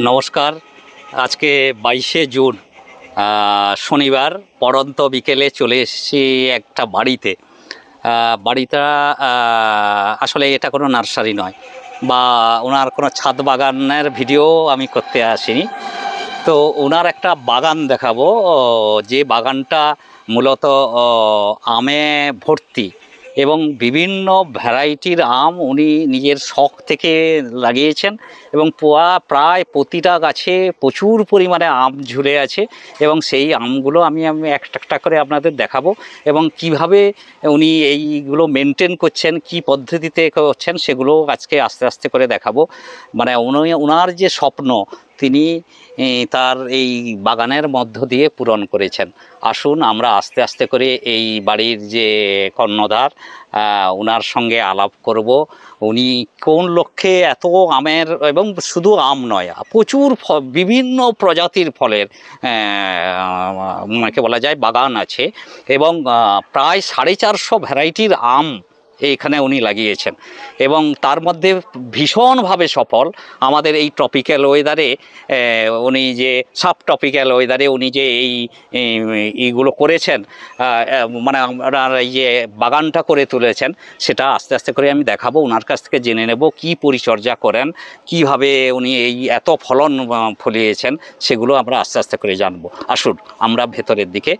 নমস্কার। আজকে 22শে জুন শনিবার পড়ন্ত বিকেলে চলে এসেছি একটা বাড়িতে। বাড়িটা আসলে এটা কোনো নার্সারি নয় বা ওনার কোনো ছাদ বাগানের ভিডিও আমি করতে আসিনি। তো ওনার একটা বাগান দেখাবো, যে বাগানটা মূলত আমে ভর্তি এবং বিভিন্ন ভ্যারাইটির আম উনি নিজের শখ থেকে লাগিয়েছেন এবং প্রায় প্রতিটা গাছে প্রচুর পরিমাণে আম ঝুলে আছে এবং সেই আমগুলো আমি একটা একটা করে আপনাদের দেখাবো এবং কিভাবে উনি এইগুলো মেনটেন করছেন, কি পদ্ধতিতে করছেন, সেগুলো আজকে আস্তে আস্তে করে দেখাবো। মানে ওনার যে স্বপ্ন তিনি তার এই বাগানের মধ্য দিয়ে পূরণ করেছেন। আসুন আমরা আস্তে আস্তে করে এই বাড়ির যে কর্ণধার ওনার সঙ্গে আলাপ করব। উনি কোন লক্ষ্যে এত আমের, এবং শুধু আম নয়, প্রচুর বিভিন্ন প্রজাতির ফলের মাকে বলা যায় বাগান আছে এবং প্রায় 450 ভ্যারাইটির আম এইখানে উনি লাগিয়েছেন এবং তার মধ্যে ভীষণভাবে সফল। আমাদের এই ট্রপিক্যাল ওয়েদারে উনি যে সাব ট্রপিক্যাল ওয়েদারে উনি যে এইগুলো করেছেন, মানে আপনার এই যে বাগানটা করে তুলেছেন, সেটা আস্তে আস্তে করে আমি দেখাবো। ওনার কাছ থেকে জেনে নেব কি পরিচর্যা করেন, কিভাবে উনি এই এত ফলন ফলিয়েছেন, সেগুলো আমরা আস্তে আস্তে করে জানবো। আসুন আমরা ভেতরের দিকে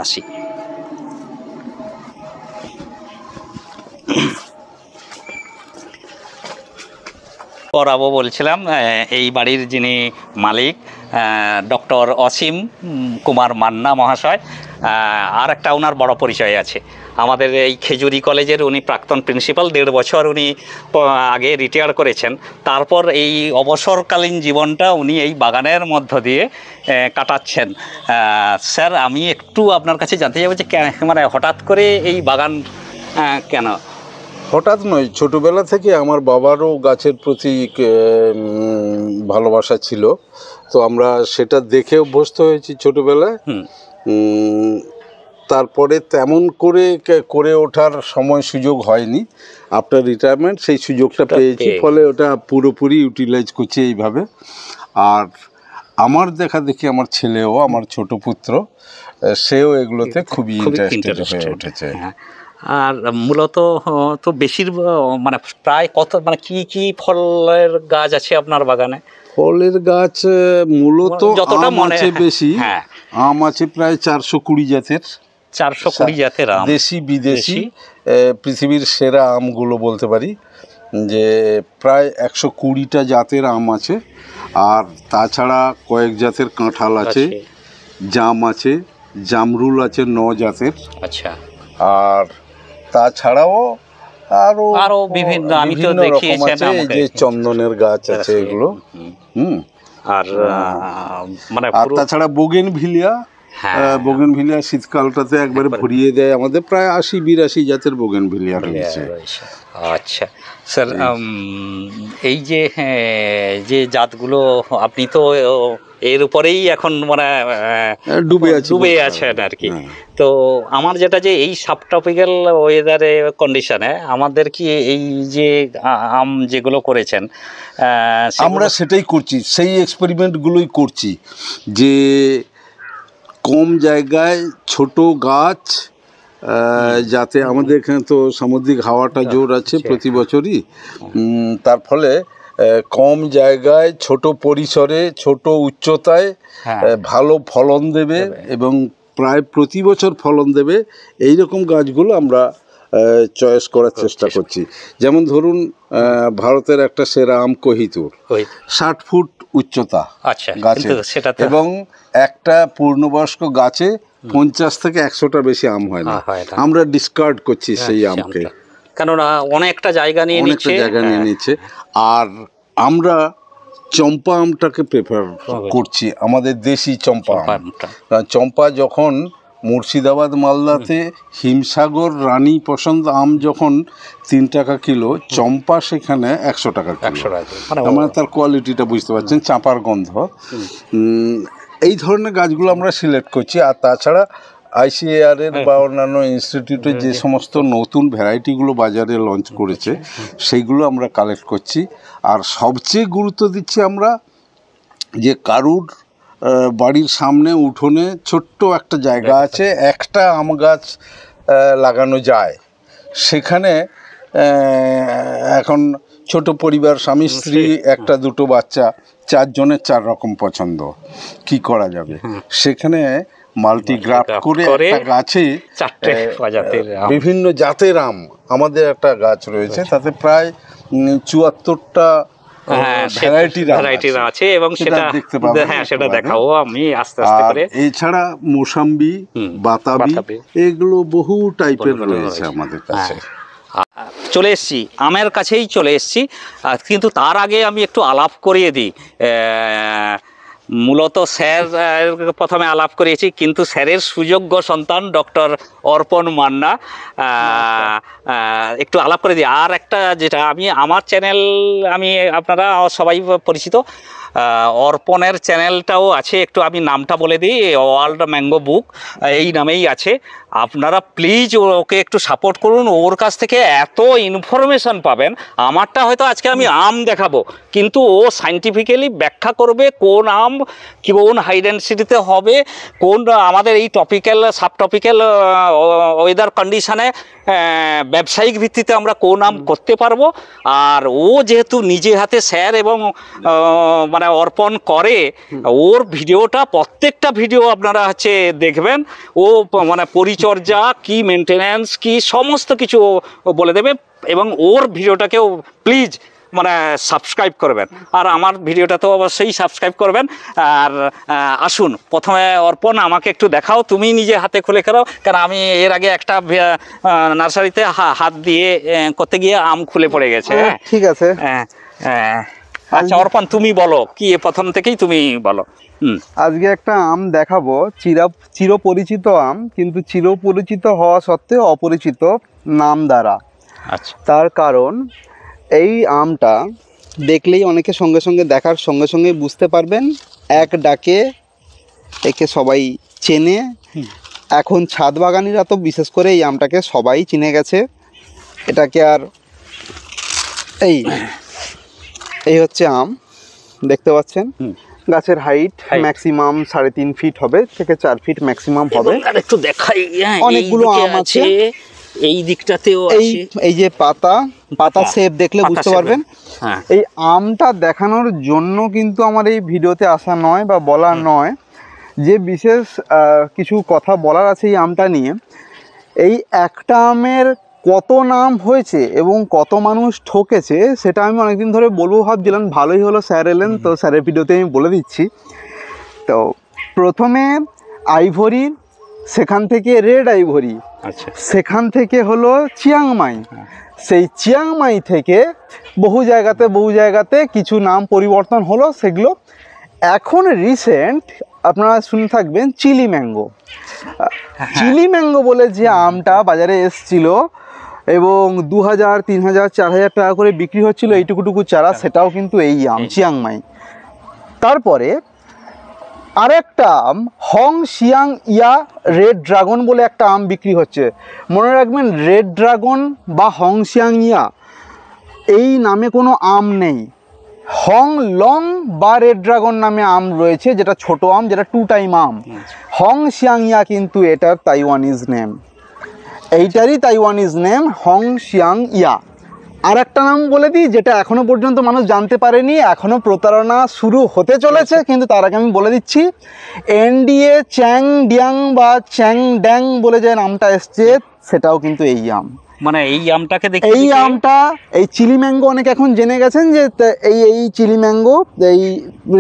আসি। পড়াবো বলছিলাম, এই বাড়ির যিনি মালিক ডক্টর অসীম কুমার মান্না মহাশয়। আর একটা ওনার বড় পরিচয় আছে, আমাদের এই খেজুরি কলেজের উনি প্রাক্তন প্রিন্সিপাল। 1.5 বছর উনি আগে রিটায়ার করেছেন। তারপর এই অবসরকালীন জীবনটা উনি এই বাগানের মধ্য দিয়ে কাটাচ্ছেন। স্যার, আমি একটু আপনার কাছে জানতে চাইবো যে মানে হঠাৎ করে এই বাগান কেন? হঠাৎ নয়, ছোটোবেলা থেকে আমার বাবারও গাছের প্রতি ভালোবাসা ছিল, তো আমরা সেটা দেখে অভ্যস্ত হয়েছি ছোটোবেলায়। তারপরে তেমন করে ওঠার সময় সুযোগ হয়নি। আফটার রিটায়ারমেন্ট সেই সুযোগটা পেয়েছি, ফলে ওটা পুরোপুরি ইউটিলাইজ করছি এইভাবে। আর আমার দেখা দেখি আমার ছেলেও, আমার ছোট পুত্র, সেও এগুলোতে খুবই ইন্টারেস্টেড হয়ে উঠেছে। আর মূলত তো মানে প্রায় মানে কি ফলের গাছ আছে আপনার বাগানে? ফলের গাছ মূলত আম আছে বেশি। আম আছে প্রায় 420 জাতের। 420 জাতের আম, দেশি বিদেশি, পৃথিবীর সেরা আমগুলো বলতে পারি যে প্রায় 120টা জাতের আম আছে। আর তাছাড়া কয়েক জাতের কাঁঠাল আছে, জাম আছে, জামরুল আছে 9 জাতের। আচ্ছা। আর তাছাড়াও আরো বিভিন্ন আমি তো দেখিয়েছি যে চন্দনের গাছ আছে এগুলো। আর মানে তাছাড়া বোগেনভিলিয়া, বোগেনভিলিয়া শীতকালটাতে একবারে ভরিয়ে দেয়। আমাদের প্রায় 80-82 জাতের বোগেনভিলিয়া রয়েছে। আচ্ছা স্যার, এই যে জাতগুলো আপনি তো এর উপরেই এখন মানে ডুবে আছেন আর কি। তো আমার যেটা যে এই সাবট্রপিক্যাল ওয়েদারে কন্ডিশনে আমাদের কি এই যে আম যেগুলো করেছেন আমরা সেটাই করছি, সেই এক্সপেরিমেন্টগুলোই করছি যে কম জায়গায় ছোট গাছ, যাতে আমাদের এখানে তো সামুদ্রিক হাওয়াটা জোর আছে প্রতি বছরই, তার ফলে কম জায়গায় ছোট পরিসরে ছোট উচ্চতায় ভালো ফলন দেবে এবং প্রায় প্রতি বছর ফলন দেবে, এই রকম গাছগুলো আমরা চয়েস করার চেষ্টা করছি। যেমন ধরুন ভারতের একটা সেরা আম কোহিতুর, 60 ফুট উচ্চতা গাছে, এবং একটা পূর্ণবয়স্ক গাছে 50 থেকে 100টা বেশি আম হয় না। আমরা ডিসকার্ড করছি সেই আমকে, কেননা অনেকটা জায়গা নিয়ে নিচ্ছে। আর আমরা চম্পা আমটাকে প্রেফার করছি, আমাদের দেশি চম্পা আম। চম্পা যখন মুর্শিদাবাদ মালদাতে হিমসাগর রানী পছন্দ আম যখন 3 টাকা কিলো, চম্পা সেখানে 100 টাকা কিলো। মানে তার কোয়ালিটিটা বুঝতে পারছেন, চাঁপার গন্ধ। এই ধরনের গাছগুলো আমরা সিলেক্ট করছি। আর তাছাড়া ICAR এর বা অন্যান্য ইনস্টিটিউটের যে সমস্ত নতুন ভ্যারাইটিগুলো বাজারে লঞ্চ করেছে সেইগুলো আমরা কালেক্ট করছি। আর সবচেয়ে গুরুত্ব দিচ্ছি আমরা যে কারুর বাড়ির সামনে উঠোনে ছোট্ট একটা জায়গা আছে, একটা আম গাছ লাগানো যায়, সেখানে এখন ছোট পরিবার, স্বামী স্ত্রী, একটা দুটো বাচ্চা, 4 জনের 4 রকম পছন্দ, কি করা যাবে? সেখানে মাল্টিগ্রাফট করে একটা গাছে 4টে প্রজাতির বিভিন্ন জাতের আম, আমাদের একটা গাছ রয়েছে তাতে প্রায় 74টা ভ্যারাইটির আছে, এবং সেটা দেখতে পাবেন। হ্যাঁ, সেটা দেখাবো আমি আস্তে আস্তে করে। এছাড়া মোসাম্বি, বাতাবি, এগুলো বহু টাইপের রয়েছে আমাদের কাছে। চলে এসছি, আমের কাছেই চলে এসছি, কিন্তু তার আগে আমি একটু আলাপ করিয়ে দিই। মূলত স্যার প্রথমে আলাপ করিয়েছি, কিন্তু স্যারের সুযোগ্য সন্তান ডক্টর অর্পণ মান্না, একটু আলাপ করে দিই। আর একটা যেটা আমার চ্যানেল, আপনারা সবাই পরিচিত, অর্পণের চ্যানেলটাও আছে, একটু আমি নামটা বলে দিই, ওয়ার্ল্ড ম্যাঙ্গো বুক এই নামেই আছে। আপনারা প্লিজ ওকে একটু সাপোর্ট করুন, ওর কাছ থেকে এত ইনফরমেশান পাবেন। আমারটা হয়তো আজকে আমি আম দেখাবো, কিন্তু ও সাইন্টিফিক্যালি ব্যাখ্যা করবে কোন আম কোন হাই ডেন্সিটিতে হবে, কোন আমাদের এই টপিক্যাল সাব টপিক্যাল ওয়েদার কন্ডিশানে ব্যবসায়িক ভিত্তিতে আমরা কোন আম করতে পারবো। আর ও যেহেতু নিজে হাতে স্যার এবং মানে অর্পণ করে, ওর ভিডিওটা, প্রত্যেকটা ভিডিও আপনারা দেখবেন, ও মানে পরিচর্যা কি, মেনটেন্যান্স কি, সমস্ত কিছু বলে দেবে। এবং ওর ভিডিওটাকেও প্লিজ মানে সাবস্ক্রাইব করবেন, আর আমার ভিডিওটা তো অবশ্যই সাবস্ক্রাইব করবেন। আর আসুন, প্রথমে অর্পণ আমাকে একটু দেখাও, তুমি নিজে হাতে খুলে খেলাও, কারণ আমি এর আগে একটা নার্সারিতে হাত দিয়ে করতে গিয়ে আম খুলে পড়ে গেছে। ঠিক আছে, আচ্ছা অর্পণ, তুমি বলো, কি প্রথম থেকেই তুমি বলো। আজকে একটা আম দেখাবো, চিরপরিচিত আম, কিন্তু চিরপরিচিত হওয়া সত্ত্বেও অপরিচিত নাম দ্বারা। আচ্ছা, তার কারণ এই আমটা দেখলেই অনেকে সঙ্গে সঙ্গে দেখার সঙ্গে সঙ্গে বুঝতে পারবেন, এক ডাকে একে সবাই চেনে। এখন ছাদ বাগানিরা তো বিশেষ করে এই আমটাকে সবাই চিনে গেছে। এটাকে আর এই হচ্ছে আম, দেখতে পাচ্ছেন। গাছের হাইট ম্যাক্সিমাম 3.5 ফিট হবে, থেকে 4 ফিট ম্যাক্সিমাম হবে। একটু দেখাই, অনেকগুলো আম আছে এই দিকটাতেও আছে। এই যে পাতা শেপ দেখলে বুঝতে পারবেন। এই আমটা দেখানোর জন্য কিন্তু আমার এই ভিডিওতে আসা নয় বা বলার নয়, যে বিশেষ কিছু কথা বলার আছে এই আমটা নিয়ে। এই একটা আমের কত নাম হয়েছে এবং কত মানুষ ঠকেছে সেটা আমি অনেকদিন ধরে বলবো ভাবছিলাম, ভালোই হলো স্যার এলেন, তো স্যারের ভিডিওতে আমি বলে দিচ্ছি। তো প্রথমে আইভরি, সেখান থেকে রেড আইভরি, আচ্ছা, সেখান থেকে হলো চিয়াংমাই, সেই চিয়াংমাই থেকে বহু জায়গাতে কিছু নাম পরিবর্তন হলো। সেগুলো এখন রিসেন্ট আপনারা শুনে থাকবেন চিলি ম্যাঙ্গো। চিলি ম্যাঙ্গো বলে যে আমটা বাজারে এসছিল এবং 2000, 3000, 4000 টাকা করে বিক্রি হচ্ছিল এইটুকুটুকু চারা, সেটাও কিন্তু এই আম চিয়াংমাই। তারপরে আরেকটা আম হং সিয়াং ইয়া রেড ড্রাগন বলে একটা আম বিক্রি হচ্ছে। মনে রাখবেন, রেড ড্রাগন বা হং সিয়াং ইয়া এই নামে কোনো আম নেই। হং লং বা রেড ড্রাগন নামে আম রয়েছে, যেটা ছোট আম, যেটা 2 টাইম আম। হং সিয়াং ইয়া কিন্তু এটার তাইওয়ানিজ নেম, এইটারই তাইওয়ানিজ নেম হং সিয়াং ইয়া। আর একটা নাম বলে দিই, যেটা এখনো পর্যন্ত মানুষ জানতে পারেনি, এখনো প্রতারণা শুরু হতে চলেছে, কিন্তু তার আগে আমি বলে দিচ্ছি, NDA চ্যাং ডিয়াং বা চ্যাং ড্যাং বলে যে নামটা এসছে, সেটাও কিন্তু এই আম। মানে এই আমটাকে দেখে এই আমটা, এই চিলি ম্যাঙ্গো অনেকে এখন জেনে গেছেন যে এই চিলি ম্যাঙ্গো, এই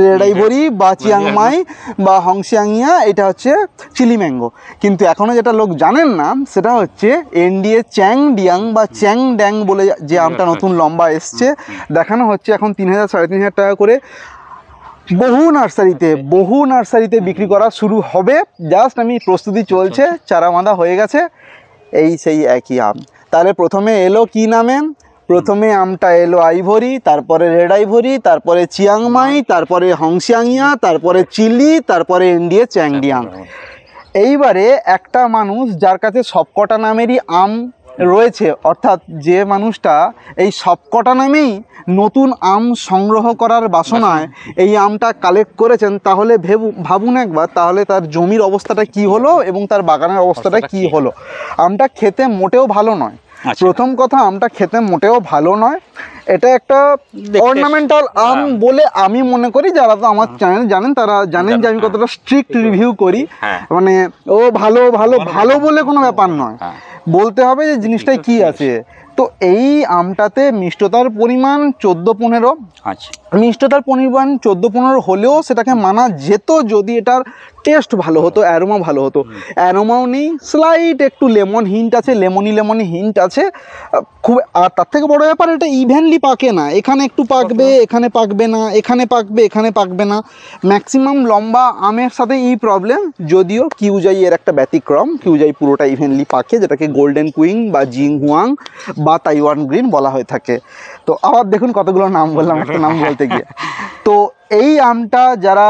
রেড আইভরি বা চিয়াংমাই বা হংসিয়াংইয়া, এটা হচ্ছে চিলি ম্যাঙ্গো। কিন্তু এখনও যেটা লোক জানেন না সেটা হচ্ছে NDA চ্যাং ডিয়াং বা চ্যাং ড্যাং বলে যে আমটা নতুন লম্বা এসছে, দেখানো হচ্ছে এখন 3000, 3500 টাকা করে। বহু নার্সারিতে বিক্রি করা শুরু হবে, জাস্ট আমি প্রস্তুতি চলছে, চারা বাঁধা হয়ে গেছে। সেই একই আম। তাহলে প্রথমে এলো কি নামে? প্রথমে আমটা এলো আইভরি, তারপরে রেড আইভরি, তারপরে চিয়াংমাই, তারপরে হংসিয়াংইয়া, তারপরে চিলি, তারপরে NDA চ্যাংডিয়াং। এইবারে একটা মানুষ যার কাছে সবকটা নামেরই আম রয়েছে, অর্থাৎ যে মানুষটা এই সবকটা নামেই নতুন আম সংগ্রহ করার বাসনায় এই আমটা কালেক্ট করেছেন, তাহলে ভাবুন একবার, তাহলে তার জমির অবস্থাটা কি হলো এবং তার বাগানের অবস্থাটা কি হলো। আমটা খেতে মোটেও ভালো নয়। প্রথম কথা, আমটা খেতে মোটেও ভালো নয়। এটা একটা অর্নামেন্টাল আম বলে আমি মনে করি। যারা তো আমার চ্যানেল জানেন তারা জানেন যে আমি কতটা স্ট্রিক্ট রিভিউ করি। মানে ও ভালো ভালো ভালো বলে কোনো ব্যাপার নয়, বলতে হবে যে জিনিসটাই কি আছে। তো এই আমটাতে মিষ্টতার পরিমাণ 14-15। আচ্ছা, মিষ্টতার পরিমাণ 14-15 হলেও সেটাকে মানা যেত যদি এটার টেস্ট ভালো হতো, অ্যারোমা ভালো হতো। অ্যারোমাও নেই, স্লাইট একটু লেমন হিন্ট আছে, লেমনি হিন্ট আছে খুব। আর তার থেকে বড় ব্যাপার, এটা ইভেনলি পাকে না। এখানে একটু পাকবে, এখানে পাকবে না, এখানে পাকবে, এখানে পাকবে না। ম্যাক্সিমাম লম্বা আমের সাথে এই প্রবলেম, যদিও কিউজাই এর একটা ব্যতিক্রম। কিউজাই পুরোটা ইভেনলি পাকে, যেটাকে গোল্ডেন কুইং বা জিংহুয়াং বা তাইওয়ান গ্রিন বলা হয়ে থাকে। তো আবার দেখুন কতগুলো নাম বললাম একটা নাম বলতে গিয়ে। তো এই আমটা যারা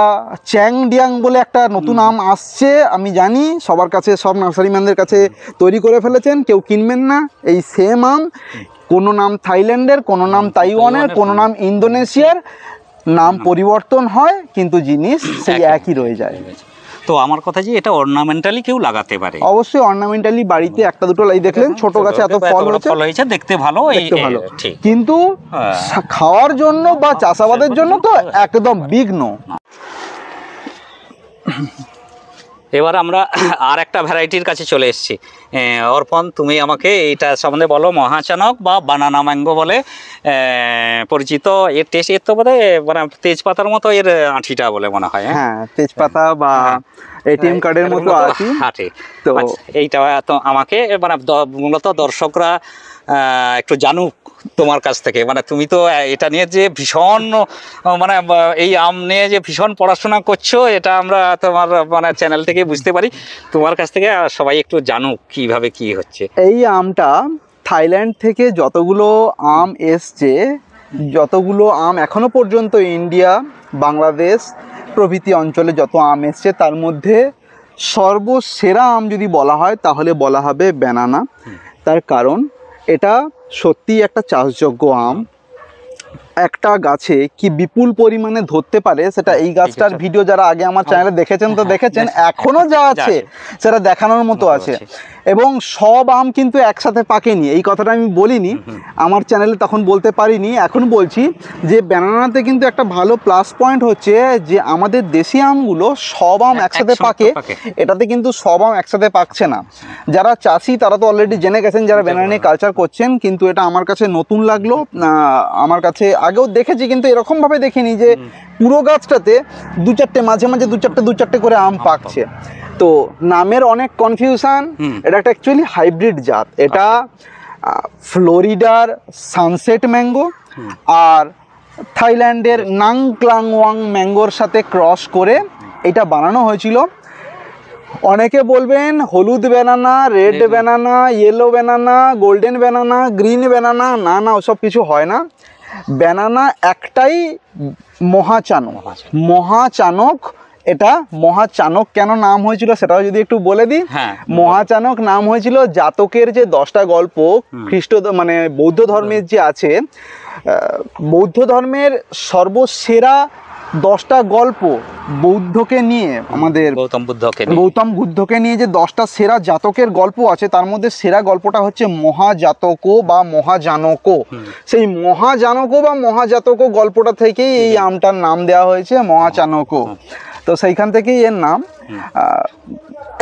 চ্যাংডিয়াং বলে একটা নতুন আম আসছে, আমি জানি সবার কাছে, সব নার্সারিম্যানদের কাছে তৈরি করে ফেলেছেন, কেউ কিনবেন না। এই সেম আম, কোনো নাম থাইল্যান্ডের, কোনো নাম তাইওয়ানের, কোনো নাম ইন্দোনেশিয়ার, নাম পরিবর্তন হয় কিন্তু জিনিস সেই একই রয়ে যায়। তো আমার কথা যে এটা অর্নামেন্টালি কেউ লাগাতে পারে, অবশ্যই অর্নামেন্টালি বাড়িতে একটা দুটো লাই দেখলেন, ছোট গাছে এত ফল হয়েছে, দেখতে ভালো, দেখতে ভালো, কিন্তু খাওয়ার জন্য বা চাষাবাদের জন্য তো একদম বিগ নো। এবার আমরা আর একটা ভ্যারাইটির কাছে চলে এসেছি। অর্পণ, তুমি আমাকে এইটা সম্বন্ধে বলো। মহাচানক বা বানানা ম্যাঙ্গো বলে পরিচিত। এর টেস্ট, এর তো বোধহয় মানে তেজপাতার মতো এর আঁঠিটা বলে মনে হয়। হ্যাঁ, তেজপাতা বা এটিএম কার্ডের মতো আঁঠি। তো এইটা তো আমাকে মানে মূলত দর্শকরা একটু জানুক তোমার কাছ থেকে। মানে তুমি তো এটা নিয়ে যে ভীষণ, মানে এই আম নিয়ে যে ভীষণ পড়াশোনা করছো, এটা আমরা তোমার মানে চ্যানেল থেকে বুঝতে পারি। তোমার কাছ থেকে সবাই একটু জানুক কিভাবে কি হচ্ছে। এই আমটা থাইল্যান্ড থেকে যতগুলো আম এসছে, যতগুলো আম এখনো পর্যন্ত ইন্ডিয়া, বাংলাদেশ প্রভৃতি অঞ্চলে যত আম এসছে, তার মধ্যে সর্বসেরা আম যদি বলা হয় তাহলে বলা হবে ব্যানানা। তার কারণ এটা সত্যিই একটা চাষযোগ্য আম। একটা গাছে কি বিপুল পরিমাণে ধরতে পারে সেটা এই গাছটার ভিডিও যারা আগে আমার চ্যানেলে দেখেছেন তো দেখেছেন, এখনো যা আছে সেটা দেখানোর মতো আছে। এবং সব আম কিন্তু একসাথে পাকেনি, এই কথাটা আমি বলিনি আমার চ্যানেলে, তখন বলতে পারিনি, এখন বলছি যে ব্যানানাতে কিন্তু একটা ভালো প্লাস পয়েন্ট হচ্ছে যে আমাদের দেশি আমগুলো সব আম একসাথে পাকে, এটাতে কিন্তু সব আম একসাথে পাকছে না। যারা চাষি তারা তো অলরেডি জেনে গেছেন, যারা ব্যানানা নিয়ে কালচার করছেন, কিন্তু এটা আমার কাছে নতুন লাগলো। আমার কাছে আগেও দেখেছি কিন্তু এরকমভাবে দেখিনি যে পুরো গাছটাতে মাঝে মাঝে দু চারটে করে আম পাকছে। তো নামের অনেক কনফিউশন। এটা একটা অ্যাকচুয়ালি হাইব্রিড জাত। এটা ফ্লোরিডার সানসেট ম্যাঙ্গো আর থাইল্যান্ডের নাংক্লাংওয়াং ম্যাঙ্গোর সাথে ক্রস করে এটা বানানো হয়েছিল। অনেকে বলবেন হলুদ banana, red banana, yellow banana, golden banana, green banana. না না, ওসব কিছু হয় না। ব্যানানা একটাই, মহাচানক। এটা মহাচানক কেন নাম হয়েছিল সেটাও যদি একটু বলে দিই। মহাচানক নাম হয়েছিল জাতকের যে 10টা গল্প খ্রিস্ট মানে বৌদ্ধ ধর্মের যে আছে, বৌদ্ধ ধর্মের সর্বসেরা 10টা গল্প বৌদ্ধকে নিয়ে, আমাদের গৌতম বুদ্ধকে নিয়ে যে 10টা সেরা জাতকের গল্প আছে, তার মধ্যে সেরা গল্পটা হচ্ছে মহাজাতক বা মহাজানক। সেই মহাজানক বা মহাজাতক গল্পটা থেকেই এই আমটার নাম দেওয়া হয়েছে মহাচানক। তো সেইখান থেকেই এর নাম।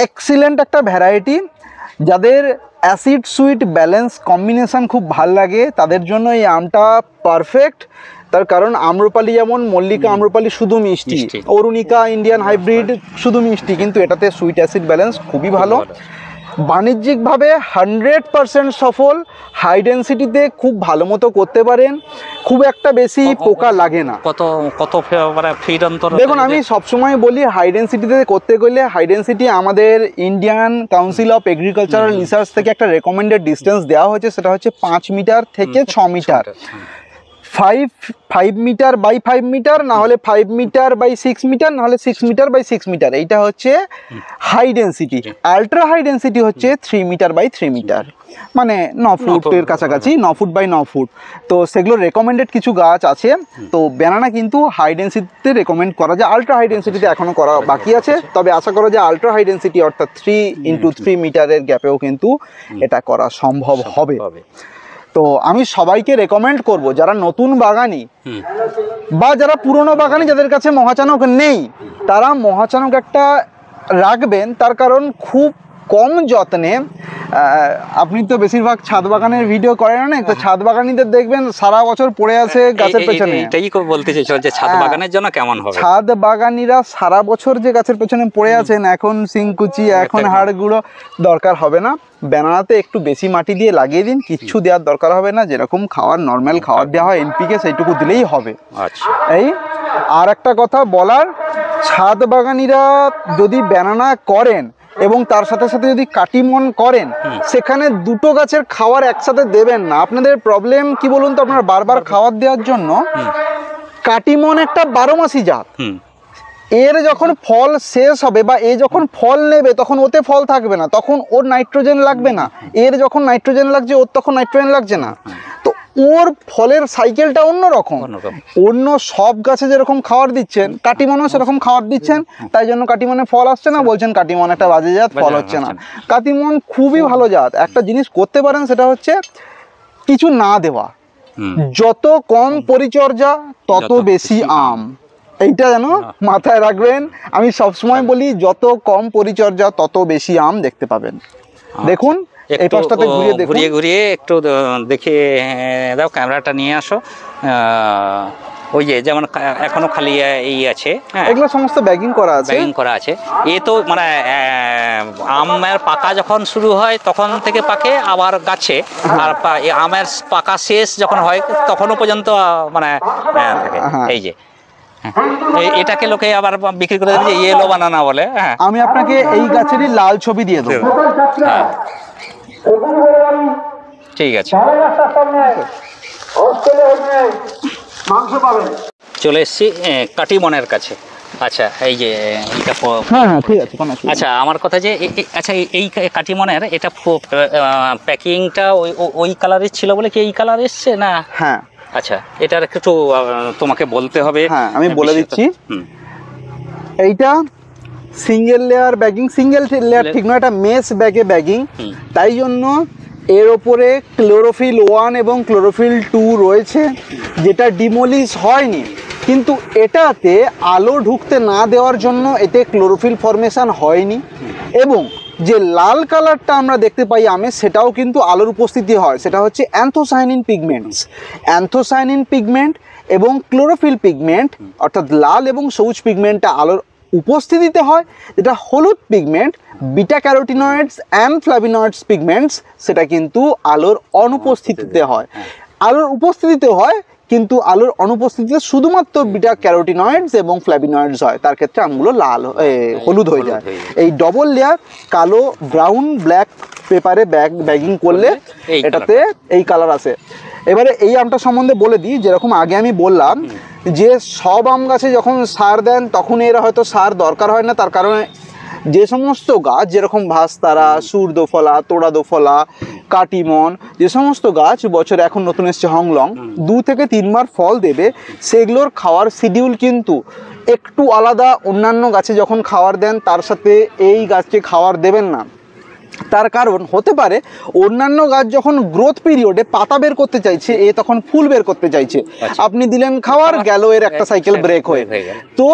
এক্সিলেন্ট একটা ভ্যারাইটি। যাদের অ্যাসিড সুইট ব্যালেন্স কম্বিনেশান খুব ভাল লাগে তাদের জন্য এই আমটা পারফেক্ট। তার কারণ আম্রপালি, যেমন মল্লিকা আম্রপালি শুধু মিষ্টি, অরুণিকা ইন্ডিয়ান হাইব্রিড শুধু মিষ্টি, কিন্তু এটাতে সুইট অ্যাসিড ব্যালেন্স খুবই ভালো। বাণিজ্যিকভাবে 100% সফল। হাই ডেন্সিটিতে খুব ভালো মতো করতে পারেন, খুব একটা বেশি পোকা লাগে না। কত ফিট অন্তর? দেখুন, আমি সবসময় বলি হাই ডেন্সিটিতে করতে গেলে, হাই ডেন্সিটি আমাদের Indian council of agricultural research থেকে একটা রেকমেন্ডেড ডিস্টেন্স দেওয়া হয়েছে, সেটা হচ্ছে 5 মিটার থেকে 6 মিটার। 5 মিটার বাই 5 মিটার, না হলে 5 মিটার বাই 6 মিটার, না হলে 6 মিটার বাই 6 মিটার। এইটা হচ্ছে high density. Ultra high density হচ্ছে 3 মিটার বাই 3 মিটার, মানে 9 ফুটের কাছাকাছি, 9 ফুট বাই 9 ফুট। তো সেগুলো রেকমেন্ডেড কিছু গাছ আছে। তো ব্যানানা কিন্তু হাই ডেন্সিটিতে রেকমেন্ড করা যায়, আলট্রা হাই ডেন্সিটিতে এখনও করা বাকি আছে। তবে আশা করা যায় আলট্রা হাই ডেন্সিটি অর্থাৎ 3x3 মিটারের গ্যাপেও কিন্তু এটা করা সম্ভব হবে। তো আমি সবাইকে রেকমেন্ড করব, যারা নতুন বাগানি বা যারা পুরনো বাগানি যাদের কাছে মহাচানক নেই, তারা মহাচানক একটা রাখবেন। তার কারণ খুব কম যত্নে, আপনি তো বেশিরভাগ ছাদ বাগানের ভিডিও করেন না, তো ছাদ বাগানিদের দেখবেন সারা বছর পড়ে আছে গাছের পেছনে। এটাই বলতে চাইছো যে ছাদ বাগানের জন্য কেমন হবে? ছাদ বাগানিরা সারা বছর যে গাছের পেছনে পড়ে আছেন, এখন সিংকুচি, এখন হাড় গুঁড়ো দরকার হবে না। ব্যানানাতে একটু বেশি মাটি দিয়ে লাগিয়ে দিন, কিচ্ছু দেওয়ার দরকার হবে না। যেরকম খাওয়ার নর্মাল খাওয়ার দেওয়া হয় এনপিকে, সেইটুকু দিলেই হবে। আচ্ছা, এই আর একটা কথা বলার, ছাদ বাগানিরা যদি ব্যানানা করেন এবং তার সাথে সাথে যদি কাটিমন করেন, সেখানে দুটো গাছের খাওয়ার একসাথে দেবেন না। আপনাদের প্রবলেম কি বলুন তো, আপনার বারবার খাওয়ার দেওয়ার জন্য কাটিমন একটা 12 মাসি জাত। এর যখন ফল শেষ হবে বা এ যখন ফল নেবে, তখন ওতে ফল থাকবে না, তখন ওর নাইট্রোজেন লাগবে না। এর যখন নাইট্রোজেন লাগছে, ওর তখন নাইট্রোজেন লাগছে না। তো ওর ফলের সাইকেলটা অন্যরকম। অন্য সব গাছে যেরকম খাবার দিচ্ছেন, কাটিমনও সেরকম খাবার দিচ্ছেন, তাই জন্য কাটিমনে ফল আসছে না, বলছেন কাটিমন একটা বাজে জাত, ফল হচ্ছে না। কাটিমন খুবই ভালো জাত। একটা জিনিস করতে পারেন, সেটা হচ্ছে কিছু না দেওয়া। যত কম পরিচর্যা তত বেশি আম, এইটা যেন মাথায় রাখবেন। আমি সবসময় বলি, যত কম পরিচর্যা তত বেশি আম দেখতে পাবেন। দেখুন এই পাশটাতে ঘুরিয়ে ঘুরিয়ে একটু দেখে দাও, ক্যামেরাটা নিয়ে আসো। ওই যে যেমন এখনো খালি এই আছে, এগুলো সমস্ত ব্যাগিং করা আছে। ব্যাগিং করা আছে। এ তো মানে আমের পাকা যখন শুরু হয় তখন থেকে পাকে আবার গাছে, আর আমের পাকা শেষ যখন হয় তখনও পর্যন্ত মানে থাকে। এই যে এটাকে লোকে আবার বিক্রি করে দেবে যে ইয়েলো বানানা বলে। হ্যাঁ, আমি আপনাকে এই গাছেরই লাল ছবি দিয়ে দেবো। হ্যাঁ, ঠিক আছে। চলে এসছি কাটিমনের কাছে। আচ্ছা, এই যে এটা হ্যাঁ ঠিক আছে। আচ্ছা, আমার কথা যে আচ্ছা, এই কাটিমনের এটা প্যাকিংটা ওই কালারের ছিল বলে কি এই কালার এসছে না? হ্যাঁ, আচ্ছা, এটার একটু তোমাকে বলতে হবে। হ্যাঁ, আমি বলে দিচ্ছি। এইটা single layer bagging, single layer ঠিক নয়, এটা মেস ব্যাগে ব্যাগিং। তাই জন্য এর ওপরে ক্লোরোফিল 1 এবং ক্লোরোফিল 2 রয়েছে, যেটা ডিমোলিশ হয়নি। কিন্তু এটাতে আলো ঢুকতে না দেওয়ার জন্য এতে ক্লোরোফিল ফর্মেশন হয়নি। এবং যে লাল কালারটা আমরা দেখতে পাই আমে, সেটাও কিন্তু আলোর উপস্থিতি হয়। সেটা হচ্ছে অ্যান্থোসায়ানিন পিগমেন্টস। অ্যান্থোসায়ানিন পিগমেন্ট এবং ক্লোরোফিল পিগমেন্ট, অর্থাৎ লাল এবং সবুজ পিগমেন্টটা আলোর উপস্থিতিতে হয়। যেটা হলুদ pigment, beta carotenoids and flavonoids pigments, সেটা কিন্তু আলোর অনুপস্থিতিতে হয়। আলোর উপস্থিতিতে হয়, কিন্তু আলোর অনুপস্থিতিতে শুধুমাত্র বিটা ক্যারোটিনয়েডস এবং ফ্ল্যাভিনয়েডস হয়। তার ক্ষেত্রে আমগুলো হলুদ হয়ে যায়। এই ডবল লেয়ার কালো, ব্রাউন, ব্ল্যাক পেপারে ব্যাগিং করলে এটাতে এই কালার আসে। এবারে এই আমটা সম্বন্ধে বলে দিই। যেরকম আগে আমি বললাম যে সব আম গাছে যখন সার দেন তখন এরা হয়তো সার দরকার হয় না, তার কারণে যে সমস্ত গাছ যেরকম ভাস্তারা, সুর দোফলা, তোড়া দোফলা, কাটিমন, যে সমস্ত গাছ বছরে এখন নতুন এসছে হংলং 2 থেকে 3 বার ফল দেবে, সেগুলোর খাওয়ার শিডিউল কিন্তু একটু আলাদা। অন্যান্য গাছে যখন খাবার দেন তার সাথে এই গাছকে খাবার দেবেন না। তার কারণ হতে পারে অন্যান্য গাছ যখন গ্রোথ পিরিয়ডে পাতা বের করতে চাইছে, এ তখন ফুল বের করতে চাইছে, আপনি দিলেন খাবার, গেল এর একটা সাইকেল ব্রেক হয়ে। তো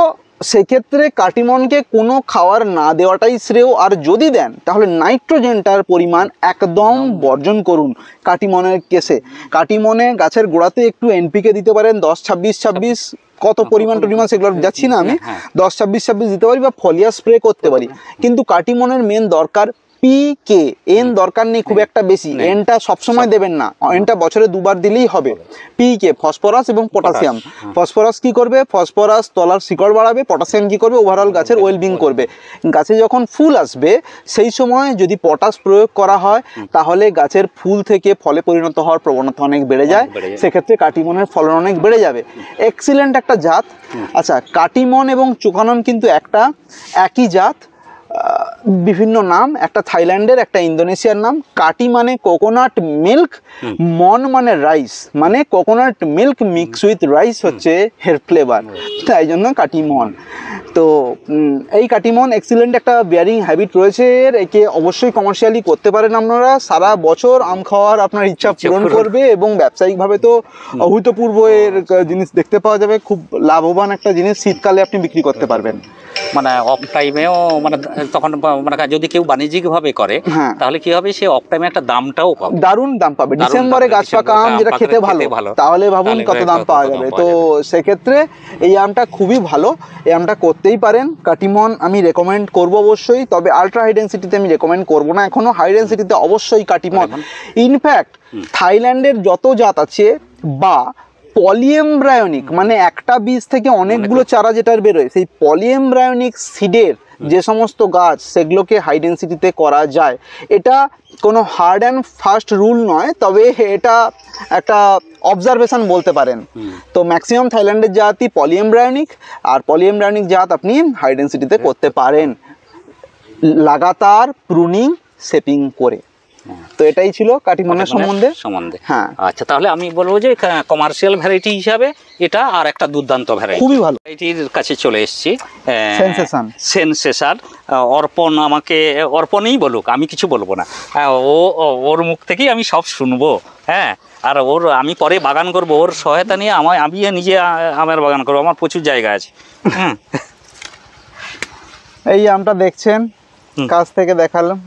সেক্ষেত্রে কাটিমনকে কোনো খাবার না দেওয়াটাই শ্রেয়। আর যদি দেন তাহলে নাইট্রোজেনটার পরিমাণ একদম বর্জন করুন কাটিমনের কেসে। কাটিমনে গাছের গোড়াতে একটু এনপিকে দিতে পারেন 10-26-26, কত পরিমাণ সেগুলো যাচ্ছি না আমি, 10-26-26 দিতে পারি, বা ফলিয়া স্প্রে করতে পারি। কিন্তু কাটিমনের মেন দরকার PK এন দরকার নেই খুব একটা বেশি, এনটা সবসময় দেবেন না, এনটা বছরে দুবার দিলেই হবে। PK ফসফরাস এবং পটাশিয়াম। ফসফরাস কি করবে, ফসফরাস তলার শিকড় বাড়াবে, পটাশিয়াম কি করবে, ওভারঅল গাছের ওয়েলবিং করবে। গাছে যখন ফুল আসবে সেই সময় যদি পটাশ প্রয়োগ করা হয় তাহলে গাছের ফুল থেকে ফলে পরিণত হওয়ার প্রবণতা অনেক বেড়ে যায়, সেক্ষেত্রে কাটিমনের ফলন অনেক বেড়ে যাবে। এক্সিলেন্ট একটা জাত। আচ্ছা, কাটিমন এবং চুকানন কিন্তু একই জাত, বিভিন্ন নাম, একটা থাইল্যান্ডের একটা ইন্দোনেশিয়ার নাম। কাটি মানে কোকোনাট মিল্ক, মন মানে রাইস, মানে coconut milk mix with rice হচ্ছে এর ফ্লেভার, তাই জন্য কাটিমন। তো এই কাটিমন এক্সিলেন্ট একটা বিয়ারিং হ্যাবিট রয়েছে এর, একে অবশ্যই কমার্শিয়ালি করতে পারেন আপনারা। সারা বছর আম খাওয়ার আপনার ইচ্ছা পূরণ করবে এবং ব্যবসায়িকভাবে তো অভূতপূর্ব এর জিনিস দেখতে পাওয়া যাবে। খুব লাভবান একটা জিনিস, শীতকালে আপনি বিক্রি করতে পারবেন। মানে অফ টাইমেও মানে তখন মানে যদি কেউ বাণিজ্যিকভাবে করে তাহলে কি হবে, সে অফ টাইমে একটা দামটাও পাবে, দারুণ দাম পাবে। ডিসেম্বরে গাছ পাকা আম যেটা খেতে ভালো, তাহলে ভাবুন কত দাম পাওয়া যাবে। তো সেক্ষেত্রে এই আমটা খুবই ভালো, এই আমটা করতেই পারেন। কাটিমন আমি রেকমেন্ড করব অবশ্যই, তবে আলট্রা হাই ডেন্সিটিতে আমি রেকমেন্ড করব না এখনো। হাই ডেন্সিটিতে অবশ্যই কাটিমন। ইনফ্যাক্ট থাইল্যান্ডের যত জাত আছে বা পলিএমব্রায়োনিক মানে একটা বীজ থেকে অনেকগুলো চারা যেটার বেরোয়, সেই পলিএমব্রায়োনিক সিডের যে সমস্ত গাছ সেগুলোকে হাই ডেন্সিটিতে করা যায়। এটা কোনো হার্ড অ্যান্ড ফাস্ট রুল নয়, তবে এটা একটা অবজারভেশন বলতে পারেন। তো ম্যাক্সিমাম থাইল্যান্ডের জাতই পলিএমব্রায়োনিক, আর পলিএমব্রায়োনিক জাত আপনি হাই ডেন্সিটিতে করতে পারেন লাগাতার প্রুনিং শেপিং করে। তো এটাই ছিল কাটিমনের সম্বন্ধে। হ্যাঁ, আচ্ছা, তাহলে আমি বলবো যে কমার্শিয়াল ভ্যারাইটি হিসাবে এটা আর একটা দুর্দান্ত ভ্যারাইটি, খুবই ভালো ভ্যারাইটির কাছে চলে এসেছি। সেনসেশন অর্পণ আমাকে অর্পণই বলুক, আমি কিছু বলবো না। ওর মুখ থেকেই আমি সব শুনবো। হ্যাঁ, আর আমি পরে বাগান করব, ওর সহায়তা নিয়ে আমি নিজে আমের বাগান করবো, আমার প্রচুর জায়গা আছে। এই আমটা দেখছেন, কাছ থেকে দেখালাম।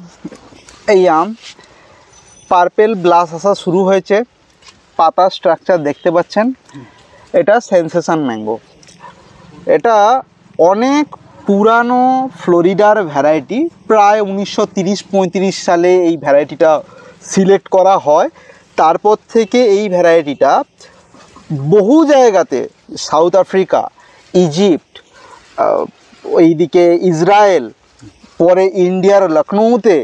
এই আম পার্পেল ব্লাস আসা শুরু হয়েছে, পাতা স্ট্রাকচার দেখতে পাচ্ছেন। এটা সেনসেশন ম্যাঙ্গো, এটা অনেক পুরানো ফ্লোরিডার ভ্যারাইটি। প্রায় 1930-35 সালে এই ভ্যারাইটিটা সিলেক্ট করা হয়। তারপর থেকে এই ভ্যারাইটিটা বহু জায়গাতে, সাউথ আফ্রিকা, ইজিপ্ট, ওইদিকে ইসরায়েল, পরে ইন্ডিয়ার লখনৌতে,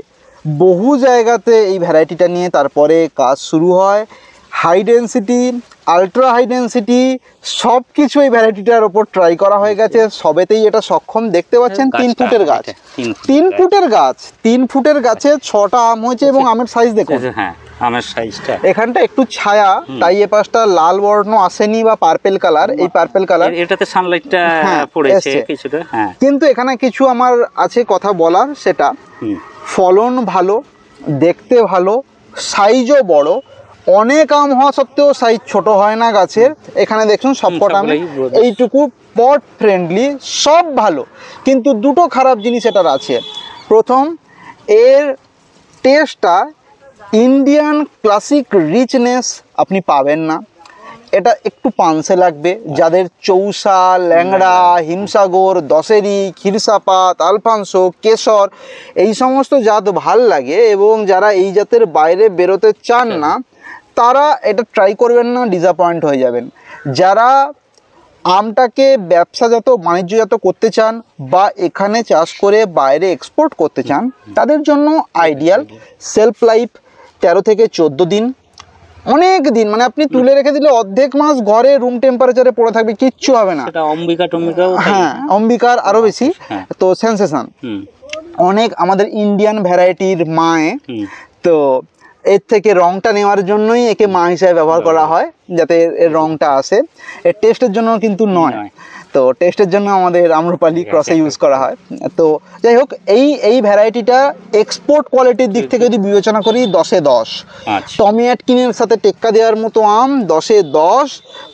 বহু জায়গাতে এই ভ্যারাইটিটা নিয়ে তারপরে কাজ শুরু হয়। High density, ultra high density সব কিছু এই ভ্যারাইটিটার ওপর ট্রাই করা হয়ে গেছে, সবেতেই এটা সক্ষম। দেখতে পাচ্ছেন 3 ফুটের গাছ, 3 ফুটের গাছ, 3 ফুটের গাছে 6টা আম হয়েছে এবং আমের সাইজ দেখুন। হ্যাঁ, আমের সাইজটা এখানটা একটু ছায়া, তাই এ পাশটা লাল বর্ণ আসেনি বা পার্পেল কালার। এই পার্পেল কালার, এটাতে সানলাইটটা পড়েছে কিছুটা। হ্যাঁ, কিন্তু এখানে কিছু আমার আছে কথা বলার, সেটা ফলন ভালো, দেখতে ভালো, সাইজও বড়। অনেক আম হওয়া সত্ত্বেও সাইজ ছোট হয় না গাছের। এখানে দেখুন সবকটা আম এইটুকু, পট ফ্রেন্ডলি, সব ভালো। কিন্তু দুটো খারাপ জিনিস এটার আছে। প্রথম, এর টেস্টটা ইন্ডিয়ান ক্লাসিক রিচনেস আপনি পাবেন না। এটা একটু পানসে লাগবে। যাদের চৌসা, ল্যাংড়া, হিমসাগর, দশেরি, ক্ষীরসাপাত, আলফানসো, কেশর এই সমস্ত জাত ভাল লাগে এবং যারা এই জাতের বাইরে বেরোতে চান না তারা এটা ট্রাই করবেন না, ডিসঅ্যাপয়েন্ট হয়ে যাবেন। যারা আমটাকে ব্যবসাজাত, বাণিজ্যজাত করতে চান বা এখানে চাষ করে বাইরে এক্সপোর্ট করতে চান তাদের জন্য আইডিয়াল। সেলফ লাইফ 13 থেকে 14 দিন, অনেক দিন, মানে আপনি তুলে রেখে দিলে অর্ধেক মাস ঘরে রুম টেম্পারেচারে পড়ে থাকবে, কিচ্ছু হবে না। হ্যাঁ, অম্বিকার আরো বেশি। তো সেনসেশন অনেক আমাদের ইন্ডিয়ান ভ্যারাইটির মায়ে, তো এর থেকে রংটা নেওয়ার জন্যই একে মা হিসাবে ব্যবহার করা হয়, যাতে এর রংটা আসে। এর টেস্টের জন্য কিন্তু নয়। তো টেস্টের জন্য আমাদের আম্রপালি ক্রসে ইউজ করা হয়। তো যাই হোক, এই ভ্যারাইটিটা এক্সপোর্ট কোয়ালিটির দিক থেকে যদি বিবেচনা করি 10-এ 10। টমি অ্যাটকিনের সাথে টেক্কা দেওয়ার মতো আম, 10-এ 10।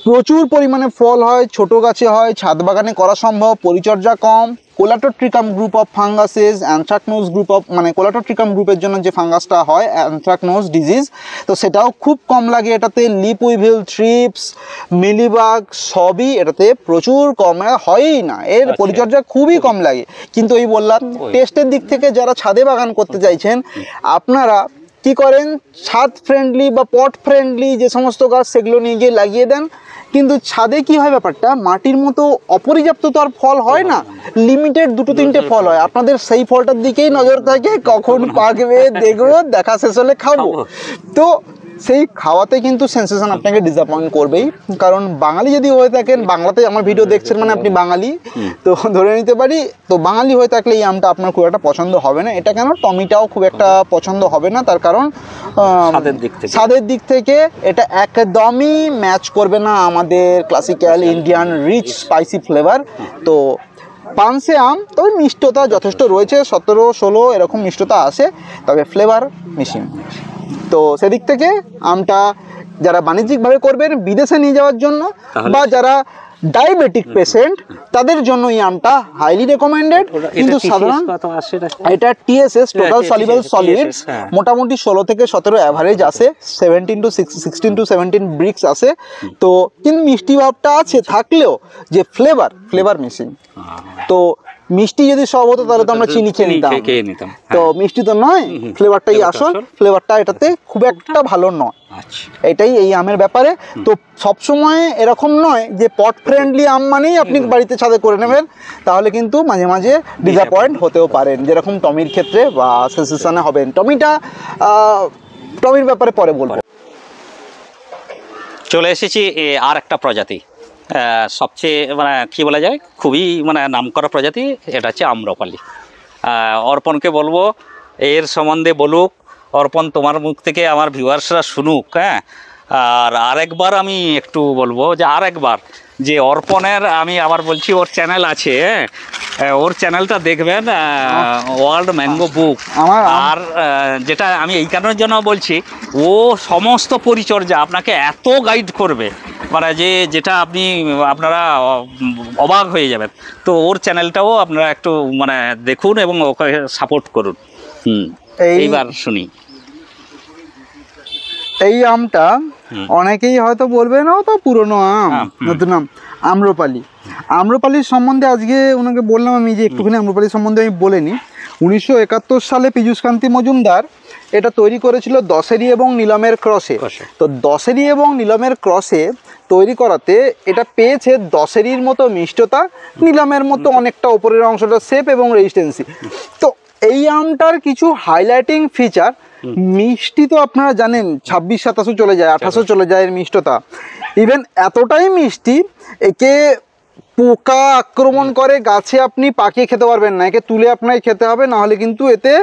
প্রচুর পরিমাণে ফল হয়, ছোট গাছে হয়, ছাদ বাগানে করা সম্ভব, পরিচর্যা কম। Colletotrichum group of funguses, anthracnose group of মানে কোলাটোট্রিকাম গ্রুপের জন্য যে ফাঙ্গাসটা হয় অ্যানথ্রাকনোজ ডিজিজ, তো সেটাও খুব কম লাগে এটাতে। লিপ উইভিল, থ্রিপস, মিলিবাগ সবই এটাতে প্রচুর কম, হয়ই না, এর পরিচর্যা খুবই কম লাগে। কিন্তু ওই বললাম টেস্টের দিক থেকে যারা ছাদে বাগান করতে চাইছেন, আপনারা কি করেন, ছাদ ফ্রেন্ডলি বা পট ফ্রেন্ডলি যে সমস্ত গাছ সেগুলো নিয়ে গিয়ে লাগিয়ে দেন। কিন্তু ছাদে কি হয় ব্যাপারটা, মাটির মতো অপর্যাপ্ত তো আর ফল হয় না, লিমিটেড 2-3টে ফল হয়। আপনাদের সেই ফলটার দিকেই নজর থাকে, কখন পাকবে দেখবো, দেখা শেষ হলে খাবো। তো সেই খাওয়াতে কিন্তু সেন্সেশন আপনাকে ডিসঅ্যাপয়েন্ট করবেই। কারণ বাঙালি যদি হয়ে থাকেন, বাংলাতে আমার ভিডিও দেখছেন মানে আপনি বাঙালি, তো ধরে নিতে পারি। তো বাঙালি হয়ে থাকলে এই আমটা আপনার খুব একটা পছন্দ হবে না। এটা কেন, টমিটাও খুব একটা পছন্দ হবে না, তার কারণ স্বাদের দিক থেকে এটা একদমই ম্যাচ করবে না আমাদের classical Indian rich spicy flavour. তো পানসে আম, তবে মিষ্টতা যথেষ্ট রয়েছে, 17-16 এরকম মিষ্টতা আসে, তবে ফ্লেভার মিসিং। তো সেদিক থেকে আমটা যারা বাণিজ্যিকভাবে করবেন বিদেশে নিয়ে যাওয়ার জন্য, বা যারা ডায়াবেটিক পেশেন্ট তাদের জন্য এই আমটা হাইলি রেকমেন্ডেড। কিন্তু সাধারণ এটা টিএসএস টোটাল সলিউবল সলিডস মোটামুটি 16 থেকে 17 অ্যাভারেজ আসে, 16 to 17 ব্রিক্স আসে। তো কিন্তু মিষ্টি ভাবটা আছে থাকলেও যে ফ্লেভার মিসিং। তো মিষ্টি যদি সব হতো তাহলে তো আমরা চিনি খেয়ে নিতাম, তো মিষ্টি তো নয়, ফ্লেভারটাই আসল। ফ্লেভারটা এটাতে খুব একটা ভালো নয়, এটাই এই আমের ব্যাপারে। তো সবসময় এরকম নয় যে পট ফ্রেন্ডলি আম মানেই আপনি বাড়িতে ছাদে করে নেবেন, তাহলে কিন্তু মাঝে মাঝে ডিসঅ্যাপয়েন্ট হতেও পারেন, যেরকম টমির ক্ষেত্রে বা সেন্সেশনে হবেন। টমির ব্যাপারে পরে বলবো। চলে এসেছি আর একটা প্রজাতি, সবচেয়ে মানে কী বলা যায়, খুবই মানে নামকরা প্রজাতি, এটা হচ্ছে আম্রপালি। অর্পণকে বলবো এর সম্বন্ধে বলুক, অর্পণ তোমার মুখ থেকে আমার ভিউয়ার্সরা শুনুক। হ্যাঁ, আর আরেকবার আমি একটু বলবো যে আরেকবার যে অর্পণের, আমি আবার বলছি ওর চ্যানেল আছে, ওর চ্যানেলটা দেখবেন, ওয়ার্ল্ড ম্যাঙ্গো বুক। আর যেটা আমি এই কারণের জন্য বলছি, ও সমস্ত পরিচর্যা আপনাকে এত গাইড করবে, মানে যেটা আপনারা অবাক হয়ে যাবেন। তো ওর চ্যানেলটাও আপনারা একটু মানে দেখুন এবং ওকে সাপোর্ট করুন। এইবার শুনি এই আমটা, অনেকেই হয়তো বলবেন ও তো পুরনো আম, নতুন আম, আম্রপালি। আম্রপালির সম্বন্ধে আজকে ওনাকে বললাম আমি যে একটুখানি আম্রপালির সম্বন্ধে আমি বলে নিই। 1971 সালে পীযূষকান্তি মজুমদার এটা তৈরি করেছিল দশেরি এবং নীলমের ক্রসে। তো দশেরি এবং নীলমের ক্রসে তৈরি করাতে এটা পেয়েছে দশেরির মতো মিষ্টতা, নীলমের মতো অনেকটা ওপরের অংশটা শেপ এবং রেজিস্ট্যান্সি। তো এই আমটার কিছু হাইলাইটিং ফিচার, মিষ্টি তো আপনারা জানেন 26-27 চলে যায়, 28 চলে যায় এর মিষ্টতা। ইভেন এতটাই মিষ্টি, একে পোকা আক্রমণ করে গাছে আপনি পাকিয়ে খেতে পারবেন না, একে তুলে আপনাকে খেতে হবে, নাহলে কিন্তু এতে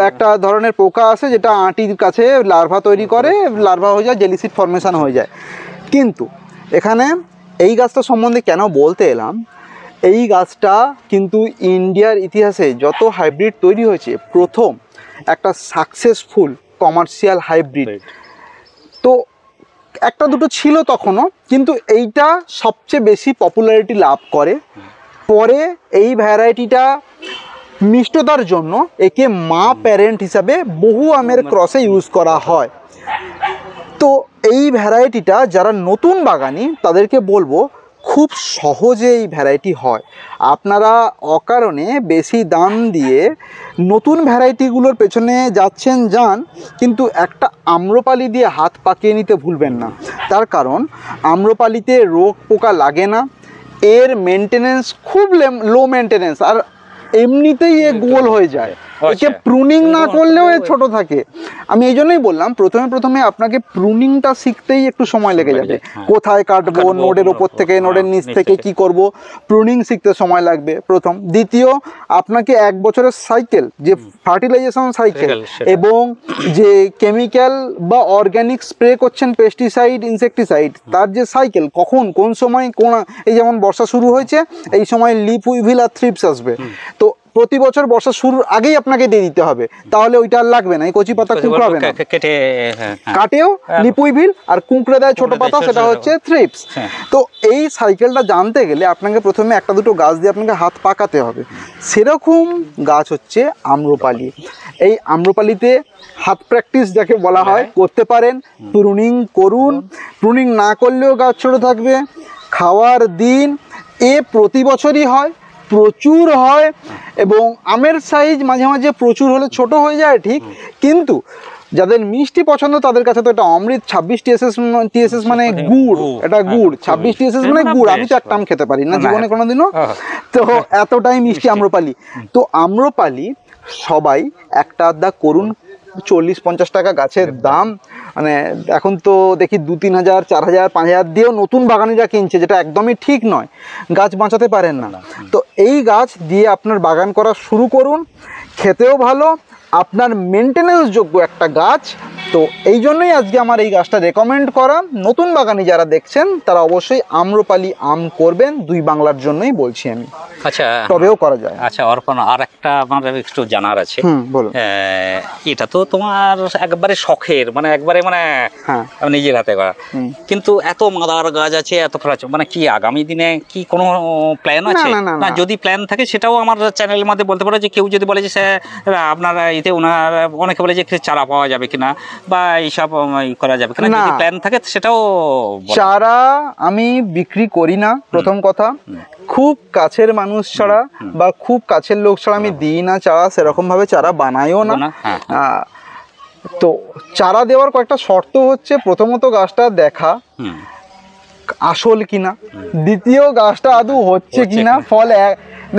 একটা ধরনের পোকা আছে যেটা আঁটির কাছে লার্ভা তৈরি করে, লার্ভা হয়ে যায়, জেলিসিড ফর্মেশন হয়ে যায়। কিন্তু এখানে এই গাছটা সম্বন্ধে কেন বলতে এলাম, এই গাছটা কিন্তু ইন্ডিয়ার ইতিহাসে যত হাইব্রিড তৈরি হয়েছে প্রথম একটা সাকসেসফুল কমার্শিয়াল হাইব্রিড। তো একটা দুটো ছিল তখনও, কিন্তু এইটা সবচেয়ে বেশি পপুলারিটি লাভ করে। পরে এই ভ্যারাইটিটা মিষ্টতার জন্য একে মা প্যারেন্ট হিসাবে বহু আমের ক্রসে ইউজ করা হয়। তো এই ভ্যারাইটিটা যারা নতুন বাগানি তাদেরকে বলবো খুব সহজে এই ভ্যারাইটি হয়। আপনারা অকারণে বেশি দাম দিয়ে নতুন ভ্যারাইটিগুলোর পেছনে যান, কিন্তু একটা আম্রপালি দিয়ে হাত পাকিয়ে নিতে ভুলবেন না। তার কারণ আম্রপালিতে রোগ পোকা লাগে না, এর মেনটেনেন্স খুব লো মেনটেনেন্স, আর এমনিতেই এ গোল হয়ে যায়, একে প্রুনিং না করলেও এ ছোট থাকে। আমি এই জন্যই বললাম প্রথমে আপনাকে প্রুনিংটা শিখতেই একটু সময় লেগে যাবে, কোথায় কাটবো, নোডের ওপর থেকে নোডের নিচ থেকে কি করব, প্রুনিং শিখতে সময় লাগবে প্রথম। দ্বিতীয়, আপনাকে 1 বছরের সাইকেল, যে ফার্টিলাইজেশন সাইকেল এবং যে কেমিক্যাল বা অর্গ্যানিক স্প্রে করছেন পেস্টিসাইড ইনসেকটিসাইড, তার যে সাইকেল, কখন কোন সময় কোন, এই যেমন বর্ষা শুরু হয়েছে এই সময় লিপ উইভিল আর থ্রিপস আসবে, তো প্রতি বছর বর্ষা শুরুর আগেই আপনাকে দিয়ে দিতে হবে, তাহলে ওইটা আর লাগবে না, এই কচি পাতা কুঁকড়াবে না। কেটে হ্যাঁ, হ্যাঁ। কাটেও লিপুইভিল আর কুঁকড়ে দেয় ছোট কুঁকড়ে দেয় পাতা, ছোট সেটা ছোট। হচ্ছে থ্রিপস। হ্যাঁ। তো এই সাইকেলটা জানতে গেলে আপনাকে প্রথমে একটা দুটো গাছ দিয়ে আপনাকে হাত পাকাতে হবে। সেরকম গাছ হচ্ছে আম্রপালি। এই আম্রপালিতে হাত প্র্যাকটিস যাকে বলা হয় করতে পারেন, প্রুনিং করুন। প্রুনিং না করলেও গাছ ছোট থাকবে। খাওয়ার দিন এ প্রতি বছরই হয়, প্রচুর হয়, এবং আমের সাইজ মাঝে মাঝে প্রচুর হলে ছোট হয়ে যায় ঠিক, কিন্তু যাদের মিষ্টি পছন্দ তাদের কাছে তো এটা অমৃত। 26 টিএসএস মানে গুড়, এটা গুড়। 26 টিএসএস মানে গুড়। আমি তো একটা আম খেতে পারি না জীবনে কোনোদিনও, তো এতটাই মিষ্টি আম্রপালি। তো আম্রপালি সবাই একটা আধা করুন, 40-50 টাকা গাছের দাম। মানে এখন তো দেখি 2-3 হাজার 4 হাজার 5 হাজার দিয়েও নতুন বাগানিরা কিনছে, যেটা একদমই ঠিক নয়, গাছ বাঁচাতে পারেন না। তো এই গাছ দিয়ে আপনার বাগান করা শুরু করুন, খেতেও ভালো, আপনার মেনটেনেন্স যোগ্য একটা গাছ। তো এই জন্যই আজকে আমার এই গাছটা রেকমেন্ড করা। নতুন বাগানি যারা দেখছেন তারা অবশ্যই আম্রপালি আম করবেন, 2 বাংলার জন্যই বলছি আমি। আচ্ছা, তবেও করা যায়। আচ্ছা অর্পণ, আর একটা আমার একটু জানার আছে। বলুন। এটা তো তোমার একবারে শখের, মানে একবারে মানে হ্যাঁ, নিজের হাতে করা, কিন্তু এত মাদার গাছ আছে, এত ফল, মানে কি আগামী দিনে কি কোনো প্ল্যান আছে? না, যদি প্ল্যান থাকে সেটাও আমার চ্যানেলের মধ্যে বলতে পারো, যে কেউ যদি বলে যে আপনার এতে ওনার অনেকে বলে যে চারা পাওয়া যাবে কিনা বা এইসব করা যাবে কিনা, যদি প্ল্যান থাকে সেটাও। চারা আমি বিক্রি করি না, প্রথম কথা। খুব কাছের মানুষ ছাড়া বা খুব কাছের লোক ছাড়া আমি দিই না চারা, সেরকম ভাবে চারা বানাইও না। তো চারা দেওয়ার কয়েকটা শর্ত হচ্ছে, প্রথমত গাছটা দেখা আসল কিনা, দ্বিতীয় গাছটা আদৌ হচ্ছে কিনা, ফল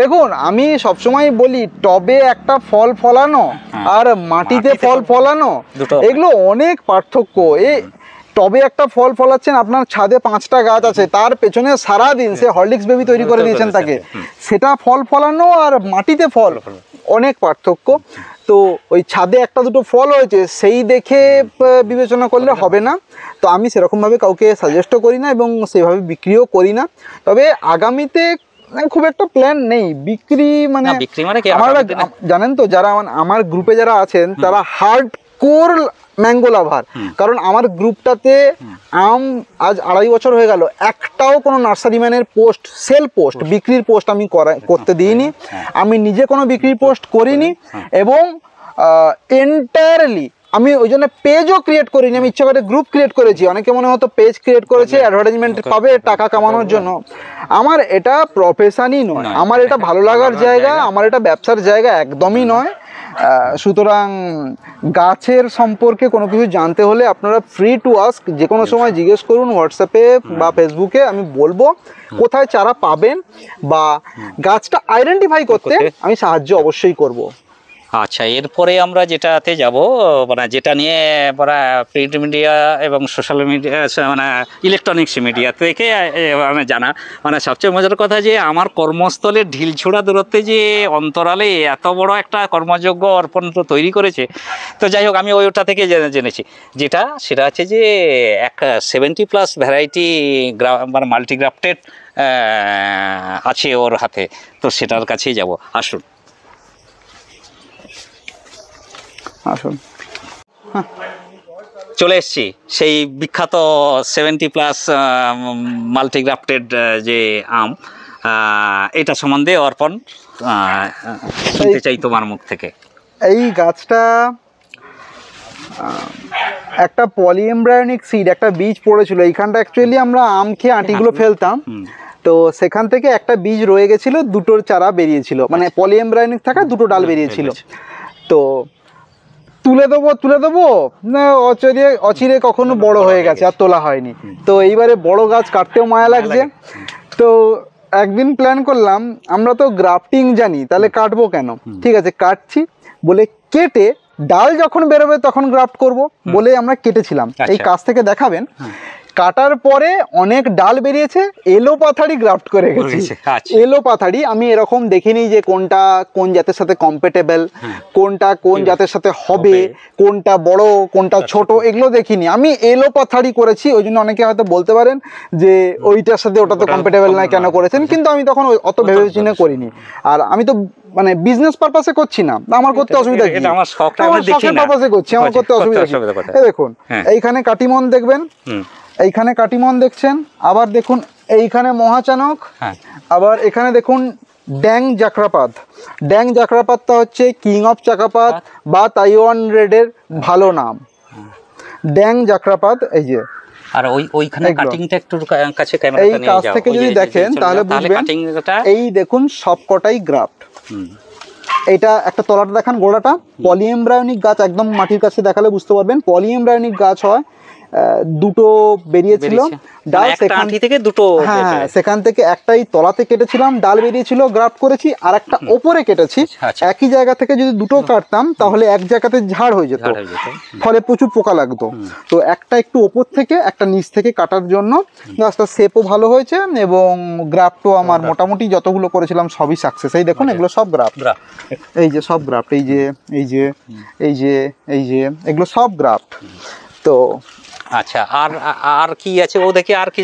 দেখুন আমি সবসময় বলি টবে একটা ফল ফলানো আর মাটিতে ফল ফলানো এগুলো অনেক পার্থক্য। টবে একটা ফল ফলাচ্ছেন, আপনার ছাদে 5টা গাছ আছে, তার পেছনে সারাদিন সে হরলিক্স বেবি তৈরি করে দিয়েছেন তাকে, সেটা ফল ফলানো আর মাটিতে ফল অনেক পার্থক্য। তো ওই ছাদে একটা দুটো ফল হয়েছে সেই দেখে বিবেচনা করলে হবে না। তো আমি সেরকমভাবে কাউকে সাজেস্টও করি না এবং সেভাবে বিক্রিও করি না। তবে আগামীতে খুব একটা প্ল্যান নেই বিক্রি, মানে আমার জানেন তো যারা আমার গ্রুপে যারা আছেন তারা হার্ড কোর ম্যাঙ্গো লাভার, কারণ আমার গ্রুপটাতে আম আজ 2.5 বছর হয়ে গেল, একটাও কোনো নার্সারি ম্যানের পোস্ট, সেল পোস্ট, বিক্রির পোস্ট আমি করতে দিইনি। আমি নিজে কোনো বিক্রির পোস্ট করিনি এবং এন্টায়ারলি আমি ওই জন্য পেজও ক্রিয়েট করিনি, আমি ইচ্ছা করে গ্রুপ ক্রিয়েট করেছি। অনেকে মনে হতো পেজ ক্রিয়েট করেছে অ্যাডভার্টাইজমেন্ট পাবে টাকা কামানোর জন্য। আমার এটা প্রফেশনই নয়, আমার এটা ভালো লাগার জায়গা, আমার এটা ব্যবসার জায়গা একদমই নয়। সুতরাং গাছের সম্পর্কে কোনো কিছু জানতে হলে আপনারা ফ্রি টু আস্ক, যে কোনো সময় জিজ্ঞেস করুন হোয়াটসঅ্যাপে বা ফেসবুকে, আমি বলবো কোথায় চারা পাবেন বা গাছটা আইডেন্টিফাই করতে আমি সাহায্য অবশ্যই করব। আচ্ছা, এরপরে আমরা যেটাতে যাব, মানে যেটা নিয়ে প্রিন্ট মিডিয়া এবং সোশ্যাল মিডিয়া, মানে ইলেকট্রনিক্স মিডিয়া থেকে মানে জানা, মানে সবচেয়ে মজার কথা যে আমার কর্মস্থলের ঢিলছোড়া দূরত্বে যে অন্তরালে এত বড় একটা কর্মযোগ্য অর্পণ তৈরি করেছে। তো যাই হোক, আমি ওইটা থেকে জেনেছি সেটা হচ্ছে যে 70+ ভ্যারাইটি মানে মাল্টিগ্রাফটেড আছে ওর হাতে। তো সেটার কাছেই যাব, আসুন। চলে এসছি সেই বিখ্যাত 70+ মাল্টিগ্রাফটেড যে আম, এটা সম্বন্ধে অর্পণ শুনতে চাই তোমার মুখ থেকে। এই গাছটা একটা পলিএমব্রায়োনিক সিড, একটা বীজ পড়েছিল এইখানটা। অ্যাকচুয়ালি আমরা আম খেয়ে আঁটিগুলো ফেলতাম, তো সেখান থেকে একটা বীজ রয়ে গেছিল, দুটোর চারা বেরিয়েছিল, মানে পলিএমব্রায়োনিক থাকা দুটো ডাল বেরিয়েছিল। তো তুলে দেবো না, অচিরে কখনো বড় হয়ে গেছে, আর তোলা হয়নি। তো এইবারে বড় গাছ কাটতেও মায়া লাগছে। তো একদিন প্ল্যান করলাম, আমরা তো গ্রাফটিং জানি, তাহলে কাটবো কেন, ঠিক আছে কাটছি বলে কেটে ডাল যখন বেরোবে তখন গ্রাফট করব বলে আমরা কেটেছিলাম। এই কাছ থেকে দেখাবেন, কাটার পরে অনেক ডাল বেরিয়েছে, এলো পাথাড়ি গ্রাফট করে গেছি। আচ্ছা। এলো পাথাড়ি আমি এরকম দেখিনি যে কোনটা কোন জাতের সাথে কম্পেটেবল, কোনটা কোন জাতের সাথে হবে, কোনটা বড় কোনটা ছোট, এগুলো দেখিনি। আমি এলো পাথাড়ি করেছি, ওই জন্য অনেকে হয়তো বলতে পারেন যে ওইটার সাথে ওটা তো কম্পেটেবল নয় কেন করেছেন, কিন্তু আমি তখন অত ভেবে চিন্তে করিনি। আর আমি তো মানে বিজনেস পারপাসে করছি না, আমার করতে অসুবিধা কি, আমার শখটা আমার শখের পারপাসে করছি, আমার করতে অসুবিধা কি। এই দেখুন এইখানে কাটিমন দেখবেন, এইখানে কাটিমন দেখছেন, আবার দেখুন এইখানে মহাচানক, আবার এখানে দেখুন ড্যাং জাকরাপাত। ড্যাং জাকরাপাতটা হচ্ছে কিং অফ চাকাপাত বা তাইওয়ান রেডের ভালো নাম, ড্যাং জাকরাপাত। এই যে আর ওইখানে কাটিংটা একটু কাছে ক্যামেরাটা নিয়ে যাও, এই কাছ থেকে যদি দেখেন তাহলে বুঝবেন এই দেখুন সবকটাই গ্রাফট। এটা একটা তলাটা দেখান, গোড়াটা পলিএমব্রায়োনিক গাছ, একদম মাটির কাছে দেখালে বুঝতে পারবেন পলিএমব্রায়োনিক গাছ হয়। দুটো বেরিয়েছিল ডাল, সেখান থেকে দুটো, হ্যাঁ সেখান থেকে একটাই তলাতে কেটেছিলাম, ডাল বেরিয়েছিল, গ্রাফট করেছি, আর একটা ওপরে কেটেছি। একই জায়গা থেকে যদি দুটো কাটতাম তাহলে এক জায়গাতে ঝাড় হয়ে যেত, ফলে প্রচুর পোকা লাগতো। তো একটা একটু ওপর থেকে একটা নিচ থেকে কাটার জন্য গাছটা শেপও ভালো হয়েছে এবং গ্রাফটও আমার মোটামুটি যতগুলো করেছিলাম সবই সাকসেস। এই দেখুন এগুলো সব গ্রাফট, এই যে সব গ্রাফট, এই যে এই যে এই যে এই যে এগুলো সব গ্রাফট। তো আচ্ছা, আর আর কি আছে ও দেখি, আর কি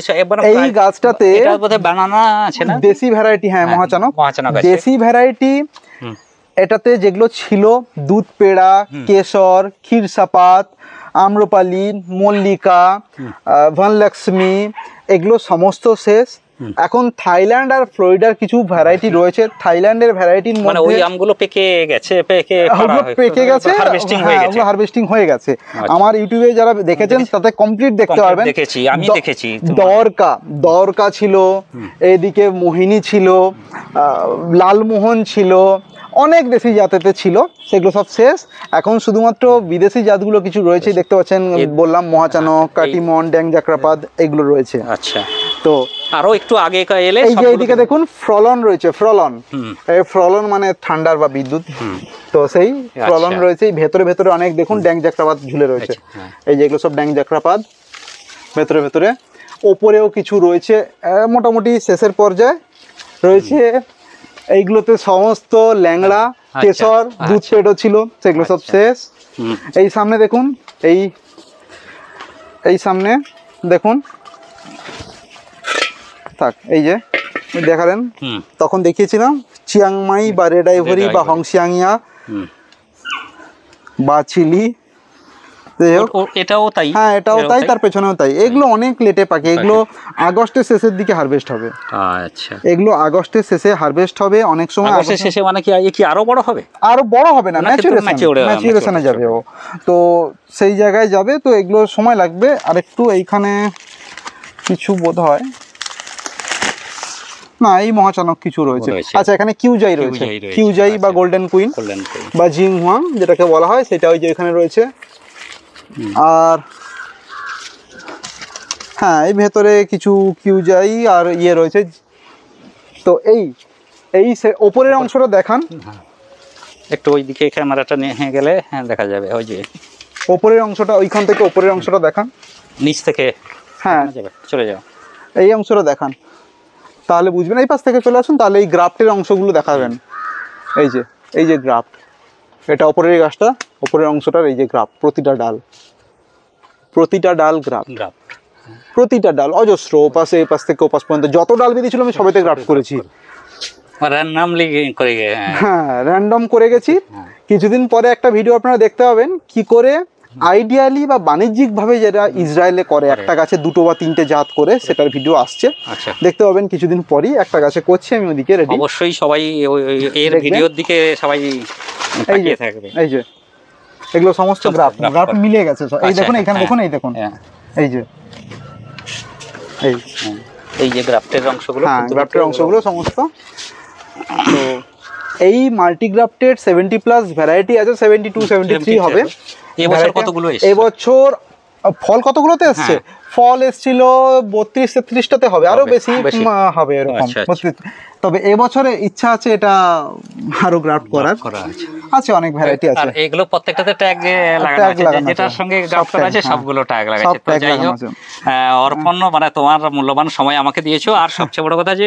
এই গাছটাতে এটা বোধহয় বানানা আছে না, দেশি ভ্যারাইটি, হ্যাঁ মহাচানক, আছে দেশি ভ্যারাইটি। এটাতে যেগুলো ছিল দুধ পেড়া, কেশর, ক্ষীরসাপাত, আম্রপালি, মল্লিকা, ভনলক্ষ্মী, এগুলো সমস্ত শেষ। এখন থাইল্যান্ড আর ফ্লোরিডার কিছু ভ্যারাইটি রয়েছে। থাইল্যান্ডের ভ্যারাইটির মধ্যে ওই আমগুলো পেকে গেছে, পেকে গেছে, হারভেস্টিং হয়ে গেছে। আমার ইউটিউবে যারা দেখেছেন তাতে কমপ্লিট দেখতে পারবেন। দেখেছি, আমি দেখেছি। দরকা ছিল, এদিকে মোহিনী ছিল, লালমোহন ছিল, অনেক দেশি জাতেতে ছিল, সেগুলো সব শেষ। এখন শুধুমাত্র বিদেশি জাতগুলো কিছু রয়েছে, দেখতে পাচ্ছেন বললাম মহাচানক, কাটিমন, ড্যাং জাকরাপাত এগুলো রয়েছে। আচ্ছা, তো আরো একটু আগে এলে এই যে এইদিকে দেখুন ফ্রলন রয়েছে, ফ্রলন, এই ফ্রলন মানে ঠান্ডার বা বিদ্যুৎ, তো সেই ফ্রলন রয়েছে। ভেতরে ভেতরে অনেক দেখুন ড্যাং জাকরাপাত ঝুলে রয়েছে, এই যে এগুলো সব ড্যাং জাকরাপাত ভেতরে ভেতরে। ওপরেও কিছু রয়েছে, মোটামুটি শেষের পর্যায়ে রয়েছে। এইগুলোতে সমস্ত ল্যাংড়া, কেশর, দুধ পেড়ো ছিল, সেগুলো সব শেষ। এই সামনে দেখুন, এই সামনে দেখুন, থাক, এই যে দেখালেন, তখন দেখিয়েছিলাম চিয়াংমাই বা রেড আইভরি বা হংসিয়াংয়া বা চিলি, এটাও তাই, হ্যাঁ এটাও তাই, তার পেছনেও তাই। এগুলো অনেক লেটে পাকে, এগুলো আগস্টের শেষের দিকে হারভেস্ট হবে। আচ্ছা, এগুলো আগস্টের শেষে হারভেস্ট হবে। অনেক সময় আগস্টের শেষে মানে কি আরো বড় হবে? আরো বড় হবে না, ম্যাচুরেশনে যাবে ও, তো সেই জায়গায় যাবে। তো এগুলো সময় লাগবে আর একটু। এইখানে কিছু বোধ হয় না, এই মহাচানক কিছু রয়েছে। আচ্ছা, এখানে কিউজাই রয়েছে, কিউজাই বা গোল্ডেন কুইন বা জিং হুয়াং যেটাকে বলা হয়, সেটা ওই যে এখানে রয়েছে। আর হ্যাঁ, এই ভেতরে কিছু কিউজাই আর ইয়ে রয়েছে। তো এই ওপরের অংশটা দেখান একটু, ওই দিকে ক্যামেরাটা নিয়ে গেলে হ্যাঁ দেখা যাবে। ওই যে ওপরের অংশটা, ওইখান থেকে ওপরের অংশটা দেখান, নিচ থেকে, হ্যাঁ চলে যাও, এই অংশটা দেখান, তাহলে বুঝবেন। এই পাশ থেকে চলে আসুন, তাহলে এই গ্রাফটের অংশগুলো দেখাবেন। এই যে গ্রাফট, এটা ওপরের গাছটা, ওপরের অংশটার এই যে গ্রাফট, প্রতিটা ডাল গ্রাফট, প্রতিটা ডাল অজস্র, ওপাশে এই পাশ থেকে ওপাশ পর্যন্ত যত ডাল বেরিয়েছিল আমি সবাইতে গ্রাফট করেছি। হ্যাঁ, র্যান্ডম করে গেছি। কিছুদিন পরে একটা ভিডিও আপনারা দেখতে পাবেন কি করে আইডিয়ালি বা বাণিজ্যিকভাবে যেটা ইসরায়েলে করে, একটা গাছে দুটো বা তিনটে জাত করে, সেটার ভিডিও আসছে, দেখতে পাবেন কিছুদিন পরই। একটা গাছে করছি আমি, ওদিকে রেডি। অবশ্যই সবাই এর ভিডিওর দিকে সবাই তাকিয়ে থাকবে। এই যে এগুলো সমস্ত গ্রাফট মিলে গেছে। এই দেখুন, এখানে দেখুন, এই দেখুন, এই যে এই যে গ্রাফটের অংশগুলো, হ্যাঁ গ্রাফটের অংশগুলো সমস্ত। তো এই মাল্টিগ্রাফটেড 70+ ভ্যারাইটি আছে, 72, 73 হবে। এবছর কতগুলো এসেছে? এবছর ফল কতগুলোতে এসছে? ফল এসেছিল 32-33টাতে হবে, আরো হবে, বেশি বেশি। হবে এরকম। আচ্ছা, আচ্ছা। 32 তবে এবছরে ইচ্ছা আছে এটা আরো গ্রাফট করার, করা আছে। আছে অনেক ভ্যারাইটি আছে। আর এগুলো প্রত্যেকটাতে ট্যাগ লাগানো Tag আছে, লাগানো যেটার আছে। সঙ্গে সব গ্রাফট করা tag, আছে হ্যাঁ। সবগুলো ট্যাগ সব লাগাচ্ছে। তো tag যাই লাগানো হোক, আছে। অর্পণ, মানে তোমার মূল্যবান সময় আমাকে দিয়েছো। আর সবচেয়ে বড় কথা যে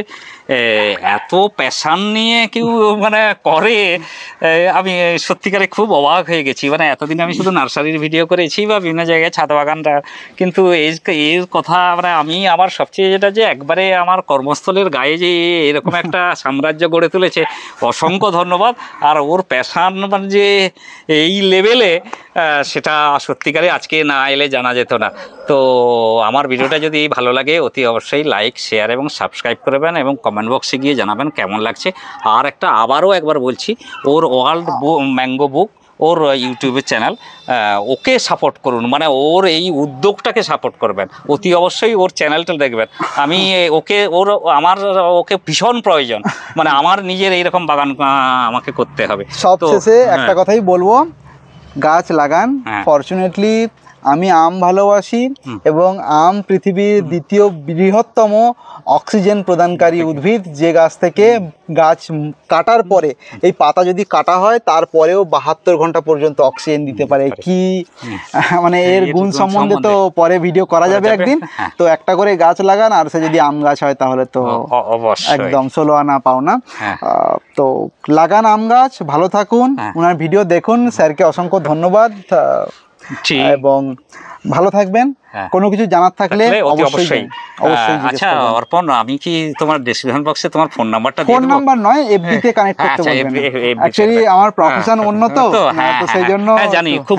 এত প্যাশন নিয়ে কেউ মানে করে, আমি সত্যিকারে খুব অবাক হয়ে গেছি। মানে এতদিন আমি শুধু নার্সারির ভিডিও করেছি বা বিভিন্ন জায়গায় ছাদ বাগানটা, কিন্তু এর কথা মানে আমি আমার সবচেয়ে যেটা যে একবারে আমার কর্মস্থলের গায়ে যে এরকম একটা সাম্রাজ্য গড়ে তুলেছে, অসংখ্য ধন্যবাদ। আর ওর প্যাশান মানে যে এই লেভেলে, সেটা সত্যিকারে আজকে না এলে জানা যেত না। তো আমার ভিডিওটা যদি ভালো লাগে অতি অবশ্যই লাইক, শেয়ার এবং সাবস্ক্রাইব করবেন এবং কমেন্ট বক্সে গিয়ে জানাবেন কেমন লাগছে। আর আবারও একবার বলছি, ওর ওয়ার্ল্ড ম্যাঙ্গো বুক, ওর ইউটিউবের চ্যানেল, ওকে সাপোর্ট করুন, মানে ওর এই উদ্যোগটাকে সাপোর্ট করবেন, অতি অবশ্যই ওর চ্যানেলটা দেখবেন। আমি ওকে ভীষণ প্রয়োজন, মানে আমার নিজের এইরকম বাগান আমাকে করতে হবে। সবশেষে তো, একটা কথাই বলবো, গাছ লাগান। হ্যাঁ। ফরচুনেটলি আমি আম ভালোবাসি এবং আম পৃথিবীর দ্বিতীয় বৃহত্তম অক্সিজেন প্রদানকারী উদ্ভিদ, যে গাছ থেকে গাছ কাটার পরে এই পাতা যদি কাটা হয় তারপরেও 72 ঘন্টা পর্যন্ত অক্সিজেন দিতে পারে। কি মানে এর গুণ সম্বন্ধে তো পরে ভিডিও করা যাবে একদিন। হ্যাঁ। তো একটা করে গাছ লাগান, আর সে যদি আম গাছ হয় তাহলে তো অবশ্যই একদম 16 আনা পাওনা। হ্যাঁ। তো লাগান আম গাছ, ভালো থাকুন, হ্যাঁ। ওনার ভিডিও দেখুন। স্যারকে অসংখ্য ধন্যবাদ ঠিক। এবং ভালো থাকবেন। হ্যাঁ। কোনো কিছু জানার থাকলে অতি অবশ্যই অবশ্যই। জিজ্ঞেস আচ্ছা করবেন। অর্পণ, আমি কি তোমার ডেসক্রিপশন বক্সে তোমার ফোন নাম্বারটা দিয়ে ফোন দেবো? নাম্বার নয়, এফবি তে কানেক্ট করতে আচ্ছা, বলবেন। FB তে অ্যাকচুয়ালি কানেক্ট। আমার প্রফেশন অন্য তো, হ্যাঁ, তো সেই জন্য জানি খুব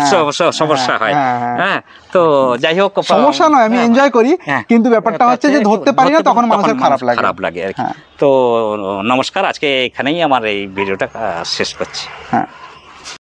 সমস্যা হয়। হ্যাঁ, তো যাই হোক, সমস্যা নয়, আমি এনজয় করি, হ্যাঁ। কিন্তু ব্যাপারটা হচ্ছে যে ধরতে পারি না, তখন মানুষের খারাপ লাগে আর কি। হ্যাঁ। তো নমস্কার, আজকে এখানেই আমার এই ভিডিওটা শেষ করছি। হ্যাঁ।